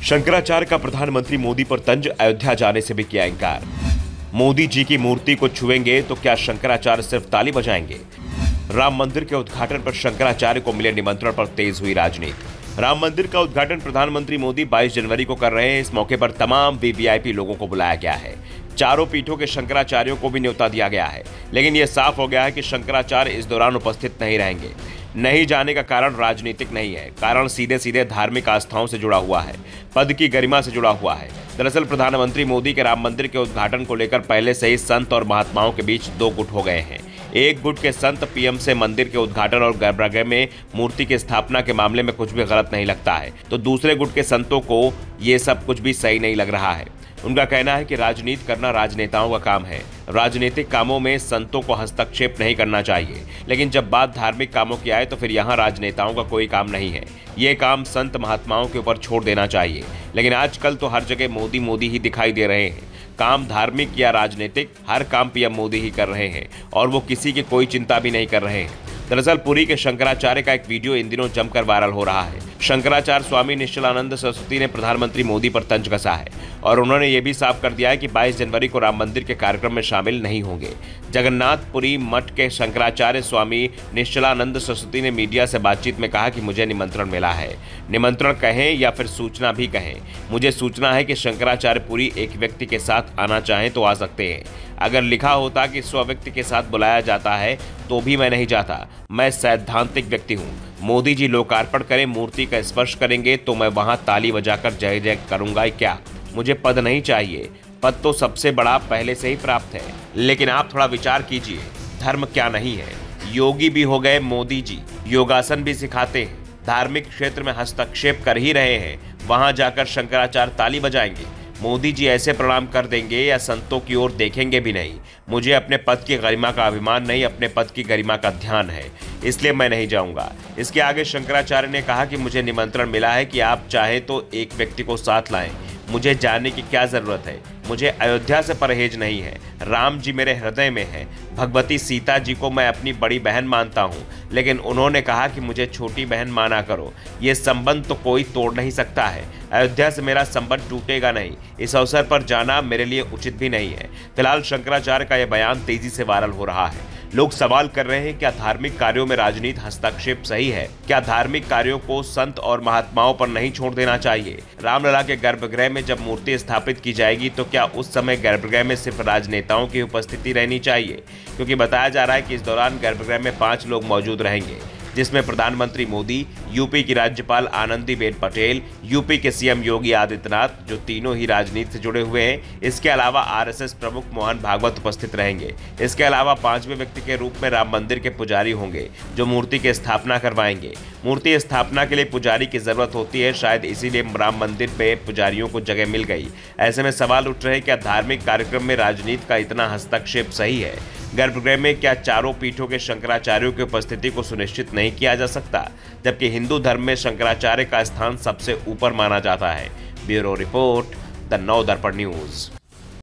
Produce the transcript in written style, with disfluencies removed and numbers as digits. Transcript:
शंकराचार्य का प्रधानमंत्री मोदी पर तंज, अयोध्या जाने से भी किया इनकार। मोदी जी की मूर्ति को छुएंगे तो क्या शंकराचार्य सिर्फ ताली बजाएंगे? राम मंदिर के उद्घाटन पर शंकराचार्य को मिले निमंत्रण पर तेज हुई राजनीति। राम मंदिर का उद्घाटन प्रधानमंत्री मोदी 22 जनवरी को कर रहे हैं। इस मौके पर तमाम वीवीआईपी लोगों को बुलाया गया है। चारों पीठों के शंकराचार्यों को भी न्योता दिया गया है, लेकिन यह साफ हो गया है कि शंकराचार्य इस दौरान उपस्थित नहीं रहेंगे। नहीं जाने का कारण राजनीतिक नहीं है, कारण सीधे सीधे धार्मिक आस्थाओं से जुड़ा हुआ है, पद की गरिमा से जुड़ा हुआ है। दरअसल प्रधानमंत्री मोदी के राम मंदिर के उद्घाटन को लेकर पहले से ही संत और महात्माओं के बीच दो गुट हो गए हैं। एक गुट के संत पीएम से मंदिर के उद्घाटन और गर्भगृह में मूर्ति की स्थापना के मामले में कुछ भी गलत नहीं लगता है, तो दूसरे गुट के संतों को ये सब कुछ भी सही नहीं लग रहा है। उनका कहना है कि राजनीति करना राजनेताओं का काम है, राजनीतिक कामों में संतों को हस्तक्षेप नहीं करना चाहिए। लेकिन जब बात धार्मिक कामों की आए तो फिर यहाँ राजनेताओं का कोई काम नहीं है, ये काम संत महात्माओं के ऊपर छोड़ देना चाहिए। लेकिन आजकल तो हर जगह मोदी मोदी ही दिखाई दे रहे हैं। काम धार्मिक या राजनीतिक, हर काम पीएम मोदी ही कर रहे हैं और वो किसी की कोई चिंता भी नहीं कर रहे हैं। दरअसल पुरी के शंकराचार्य का एक वीडियो इन दिनों जमकर वायरल हो रहा है। शंकराचार्य स्वामी निश्चलानंद सरस्वती ने प्रधानमंत्री मोदी पर तंज कसा है और उन्होंने ये भी साफ कर दिया है कि 22 जनवरी को राम मंदिर के कार्यक्रम में शामिल नहीं होंगे। जगन्नाथपुरी मठ के शंकराचार्य स्वामी निश्चलानंद सरस्वती ने मीडिया से बातचीत में कहा कि मुझे निमंत्रण मिला है। निमंत्रण कहें या फिर सूचना भी कहें, मुझे सूचना है कि शंकराचार्य पुरी एक व्यक्ति के साथ आना चाहें तो आ सकते हैं। अगर लिखा होता कि 100 व्यक्ति के साथ बुलाया जाता है तो भी मैं नहीं जाता। मैं सैद्धांतिक व्यक्ति हूँ। मोदी जी लोकार्पण करें, मूर्ति का स्पर्श करेंगे तो मैं वहां ताली बजाकर जय जय करूंगा क्या? मुझे पद नहीं चाहिए, पद तो सबसे बड़ा पहले से ही प्राप्त है। लेकिन आप थोड़ा विचार कीजिए, धर्म क्या नहीं है? योगी भी हो गए मोदी जी, योगासन भी सिखाते हैं, धार्मिक क्षेत्र में हस्तक्षेप कर ही रहे हैं, वहां जाकर शंकराचार्य ताली बजाएंगे? मोदी जी ऐसे प्रणाम कर देंगे या संतों की ओर देखेंगे भी नहीं? मुझे अपने पद की गरिमा का अभिमान नहीं, अपने पद की गरिमा का ध्यान है, इसलिए मैं नहीं जाऊंगा। इसके आगे शंकराचार्य ने कहा कि मुझे निमंत्रण मिला है कि आप चाहें तो एक व्यक्ति को साथ लाएं, मुझे जाने की क्या जरूरत है? मुझे अयोध्या से परहेज नहीं है। राम जी मेरे हृदय में है। भगवती सीता जी को मैं अपनी बड़ी बहन मानता हूँ, लेकिन उन्होंने कहा कि मुझे छोटी बहन माना करो। ये संबंध तो कोई तोड़ नहीं सकता है। अयोध्या से मेरा संबंध टूटेगा नहीं। इस अवसर पर जाना मेरे लिए उचित भी नहीं है। फिलहाल शंकराचार्य का यह बयान तेजी से वायरल हो रहा है। लोग सवाल कर रहे हैं, क्या धार्मिक कार्यों में राजनीति हस्तक्षेप सही है? क्या धार्मिक कार्यों को संत और महात्माओं पर नहीं छोड़ देना चाहिए? रामलला के गर्भगृह में जब मूर्ति स्थापित की जाएगी तो क्या उस समय गर्भगृह में सिर्फ राजनेताओं की उपस्थिति रहनी चाहिए? क्योंकि बताया जा रहा है कि इस दौरान गर्भगृह में 5 लोग मौजूद रहेंगे, जिसमें प्रधानमंत्री मोदी, यूपी की राज्यपाल आनंदीबेन पटेल, यूपी के सीएम योगी आदित्यनाथ, जो तीनों ही राजनीति से जुड़े हुए हैं। इसके अलावा आरएसएस प्रमुख मोहन भागवत उपस्थित रहेंगे। इसके अलावा 5वें व्यक्ति के रूप में राम मंदिर के पुजारी होंगे, जो मूर्ति की स्थापना करवाएंगे। मूर्ति स्थापना के लिए पुजारी की जरूरत होती है, शायद इसीलिए राम मंदिर में पुजारियों को जगह मिल गई। ऐसे में सवाल उठ रहे हैं, क्या धार्मिक कार्यक्रम में राजनीति का इतना हस्तक्षेप सही है? गर्भगृह में क्या चारों पीठों के शंकराचार्यों की उपस्थिति को सुनिश्चित नहीं किया जा सकता? जबकि हिंदू धर्म में शंकराचार्य का स्थान सबसे ऊपर माना जाता है। ब्यूरो रिपोर्ट, द नव दर्पण न्यूज।